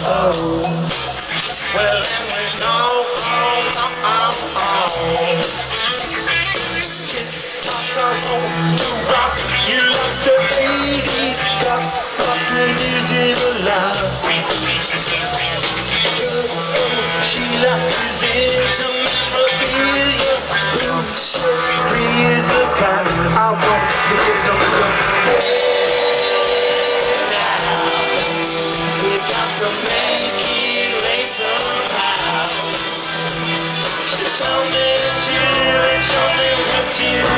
Oh, well then we know, to rock, you love the 80s, rockin' is in love. Sheila is into memorabilia. Who's is the kind I want to get on the we got to make it rain somehow. She told me to, and show me what you